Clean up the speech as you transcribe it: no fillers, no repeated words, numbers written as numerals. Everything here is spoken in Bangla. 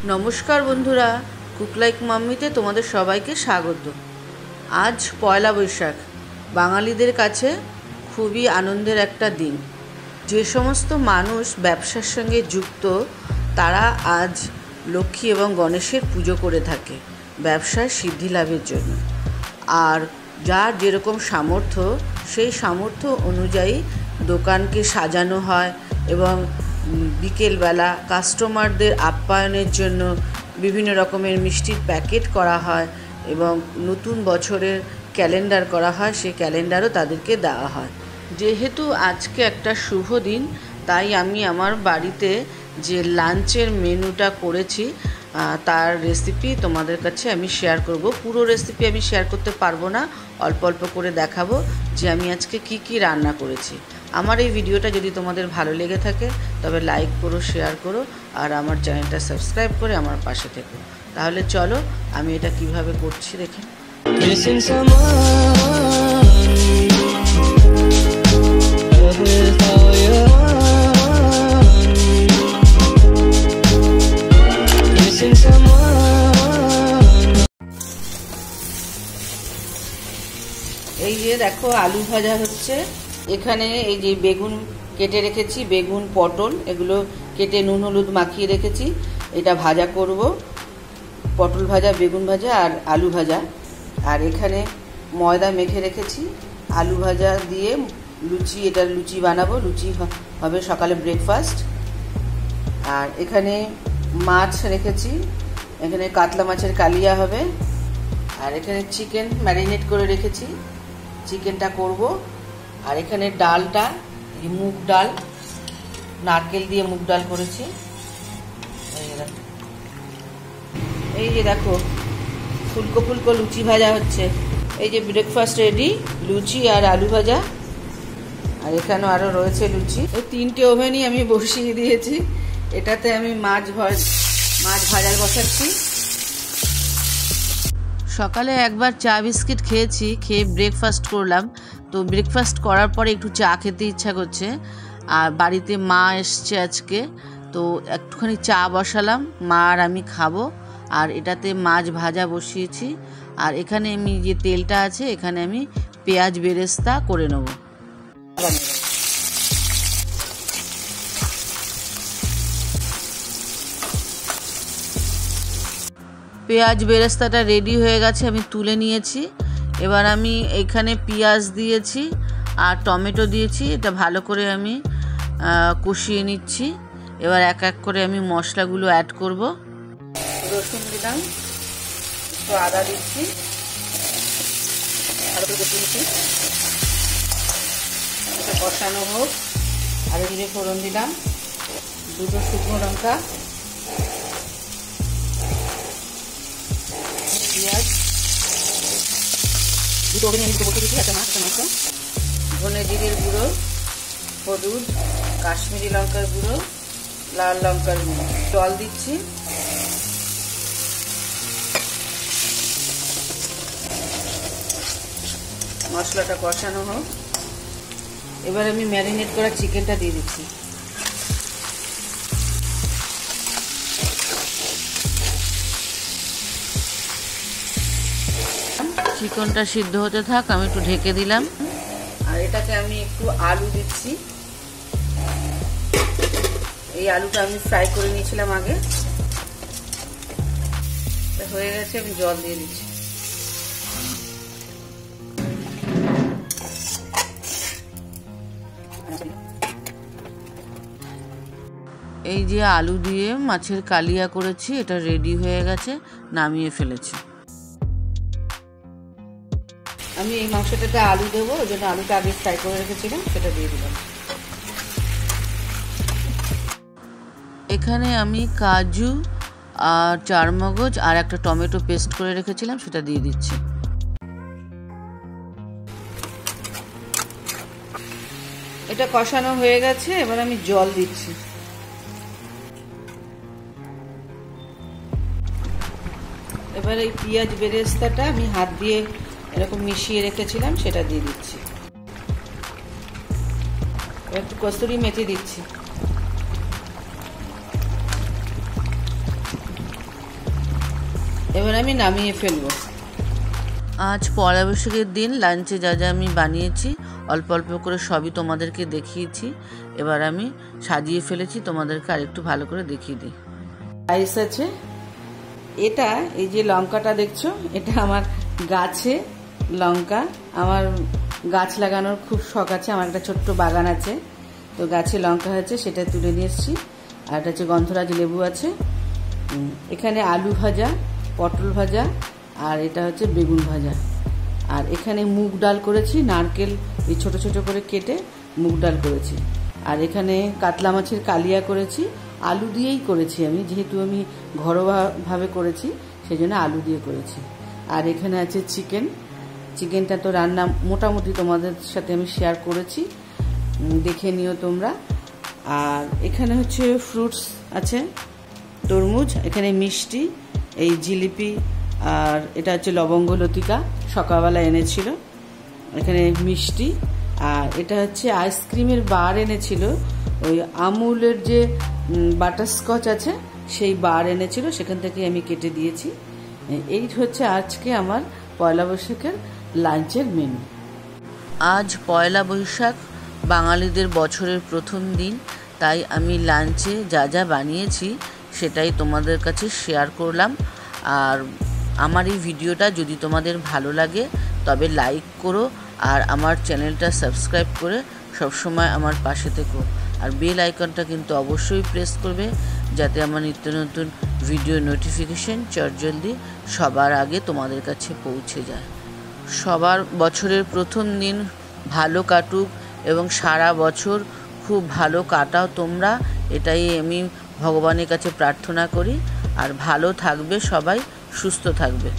নমস্কার বন্ধুরা, কুক লাইক মাম্মিতে তোমাদের সবাইকে স্বাগত। আজ পয়লা বৈশাখ, বাঙালিদের কাছে খুবই আনন্দের একটা দিন। যে সমস্ত মানুষ ব্যবসার সঙ্গে যুক্ত তারা আজ লক্ষ্মী এবং গণেশের পুজো করে থাকে ব্যবসায় সিদ্ধি লাভের জন্য। আর যার যেরকম সামর্থ্য সেই সামর্থ্য অনুযায়ী দোকানকে সাজানো হয় এবং বিকেলবেলা কাস্টমারদের আপ্যায়নের জন্য বিভিন্ন রকমের মিষ্টির প্যাকেট করা হয় এবং নতুন বছরের ক্যালেন্ডার করা হয়, সেই ক্যালেন্ডারও তাদেরকে দেওয়া হয়। যেহেতু আজকে একটা শুভ দিন, তাই আমি আমার বাড়িতে যে লাঞ্চের মেনুটা করেছি তার রেসিপি তোমাদের কাছে আমি শেয়ার করব। পুরো রেসিপি আমি শেয়ার করতে পারবো না, অল্প অল্প করে দেখাবো যে আমি আজকে কি রান্না করেছি। আমার এই ভিডিওটা যদি তোমাদের ভালো লেগে থাকে তবে লাইক করো, শেয়ার করো আর আমার চ্যানেলটা সাবস্ক্রাইব করে আমার পাশে থেকো। তাহলে চলো আমি এটা কিভাবে করছি দেখি। এই যে দেখো আলু ভাজা হচ্ছে। এখানে এই যে বেগুন কেটে রেখেছি, বেগুন পটল এগুলো কেটে নুন হলুদ মাখিয়ে রেখেছি, এটা ভাজা করব। পটল ভাজা, বেগুন ভাজা আর আলু ভাজা। আর এখানে ময়দা মেখে রেখেছি, আলু ভাজা দিয়ে লুচি, এটা লুচি বানাবো, লুচি হবে সকালে ব্রেকফাস্ট। আর এখানে মাছ রেখেছি, এখানে কাতলা মাছের কালিয়া হবে। আর এখানে চিকেন ম্যারিনেট করে রেখেছি, চিকেনটা করব। আর এখানে ডালটা মুগ ডাল, নারকেল দিয়ে মুগ ডাল করেছি। এই যে দেখো ফুলকো ফুলকো লুচি ভাজা হচ্ছে। এই যে ব্রেকফাস্ট রেডি, লুচি আর আলু ভাজা। আর এখানেও আরও রয়েছে লুচি। এই তিনটে ওভেনই আমি বসিয়ে দিয়েছি। এটাতে আমি মাছ ভাজা বসাচ্ছি। সকালে একবার চা বিস্কিট খেয়েছি, খেয়ে ব্রেকফাস্ট করলাম। তো ব্রেকফাস্ট করার পরে একটু চা খেতে ইচ্ছা করছে। আর বাড়িতে মা এসছে আজকে, তো একটুখানি চা বসালাম, মা আর আমি খাবো। আর এটাতে মাছ ভাজা বসিয়েছি। আর এখানে আমি যে তেলটা আছে এখানে আমি পেঁয়াজ বেরেস্তা করে নেব। পেঁয়াজ বেরেস্তাটা রেডি হয়ে গেছে, আমি তুলে নিয়েছি। এবার আমি এখানে পেঁয়াজ দিয়েছি আর টমেটো দিয়েছি, এটা ভালো করে আমি কষিয়ে নিচ্ছি। এবার এক এক করে আমি মশলাগুলো অ্যাড করব। রসুন দিলাম, একটু আদা দিচ্ছি, আর একটু দিচ্ছি, এটা কষানো হোক। আর জিরে ফোড়ন দিলাম, দুটো শুকনো লঙ্কা, পেঁয়াজ, দুটো ওভেনে আমি বসে দিচ্ছি, একটা মাছ, ধনে জিরের গুঁড়ো, হলুদ, কাশ্মীরি লঙ্কার গুঁড়ো, লাল লঙ্কার গুঁড়ো, জল দিচ্ছি। মশলাটা কষানো হোক। এবার আমি ম্যারিনেট করা চিকেনটা দিয়ে দিচ্ছি। চিকেনটা সিদ্ধ হতে থাক, আমি একটু ঢেকে দিলাম। আর এটাতে আমি একটু আলু দিচ্ছি। এই আলুটা আমি ফ্রাই করে নিয়েছিলাম আগে, হয়ে গেছে। আমি জল দিয়ে দিচ্ছি। এই যে আলু দিয়ে মাছের কালিয়া করেছি, এটা রেডি হয়ে গেছে, নামিয়ে ফেলেছি। আমি এই মাংসটাতে আলু দেবো, ওই জন্য আলুটা আগে ফ্রাই করে রেখেছিলাম, সেটা দিয়ে দিলাম। এখানে আমি কাজু আর চারমগজ আর একটা টমেটো পেস্ট করে রেখেছিলাম, সেটা দিয়ে দিচ্ছি। এটা কষানো হয়ে গেছে, এবার আমি জল দিচ্ছি। এবার এই পেঁয়াজ বেরেস্তাটা আমি হাত দিয়ে এরকম মিশিয়ে রেখেছিলাম, সেটা দিয়ে দিচ্ছি। এবার একটু কস্তুরি মেথি দিচ্ছি। এবার আমি নামিয়ে ফেলবো। আজ পয়লা বৈশাখের দিন লাঞ্চে যা যা আমি বানিয়েছি অল্প অল্প করে সবই তোমাদেরকে দেখিয়েছি। এবার আমি সাজিয়ে ফেলেছি, তোমাদেরকে আরেকটু ভালো করে দেখিয়ে দিই। রাইস আছে, এটা এই যে লঙ্কাটা দেখছো, এটা আমার গাছে লঙ্কা। আমার গাছ লাগানোর খুব শখ আছে, আমার একটা ছোট্ট বাগান আছে, তো গাছে লঙ্কা হয়েছে সেটা তুলে নিয়ে এসেছি। আর এটা হচ্ছে গন্ধরাজ লেবু আছে, এখানে আলু ভাজা, পটল ভাজা, আর এটা হচ্ছে বেগুন ভাজা। আর এখানে মুগ ডাল করেছি, নারকেল এই ছোট ছোট করে কেটে মুগ ডাল করেছি। আর এখানে কাতলা মাছের কালিয়া করেছি, আলু দিয়েই করেছি আমি, যেহেতু আমি ঘরোয়াভাবে করেছি সেই জন্য আলু দিয়ে করেছি। আর এখানে আছে চিকেন, চিকেনটা তো রান্না মোটামুটি তোমাদের সাথে আমি শেয়ার করেছি, দেখে নিও তোমরা। আর এখানে হচ্ছে ফ্রুটস আছে, তরমুজ, এখানে মিষ্টি, এই জিলিপি, আর এটা হচ্ছে লবঙ্গ লতিকা সকালবেলা এনেছিল, এখানে মিষ্টি। আর এটা হচ্ছে আইসক্রিমের বার এনেছিল, ওই আমুলের যে বাটারস্কচ আছে সেই বার এনেছিল, সেখান থেকে আমি কেটে দিয়েছি। এই হচ্ছে আজকে আমার পয়লা বৈশাখের লাঞ্চের মেনু। আজ পয়লা বৈশাখ, বাঙালিদের বছরের প্রথম দিন, তাই আমি লাঞ্চে যা যা বানিয়েছি সেটাই তোমাদের কাছে শেয়ার করলাম। আর আমার এই ভিডিওটা যদি তোমাদের ভালো লাগে তবে লাইক করো, আর আমার চ্যানেলটা সাবস্ক্রাইব করে সবসময় আমার পাশে থেকো। আর বেল আইকনটা কিন্তু অবশ্যই প্রেস করবে, যাতে আমার নিত্য নতুন ভিডিও নোটিফিকেশন চটজলদি সবার আগে তোমাদের কাছে পৌঁছে যায়। সবার বছরের প্রথম দিন ভালো কাটুক এবং সারা বছর খুব ভালো কাটাও তোমরা, এটাই আমি ভগবানের কাছে প্রার্থনা করি। আর ভালো থাকবে সবাই, সুস্থ থাকবে।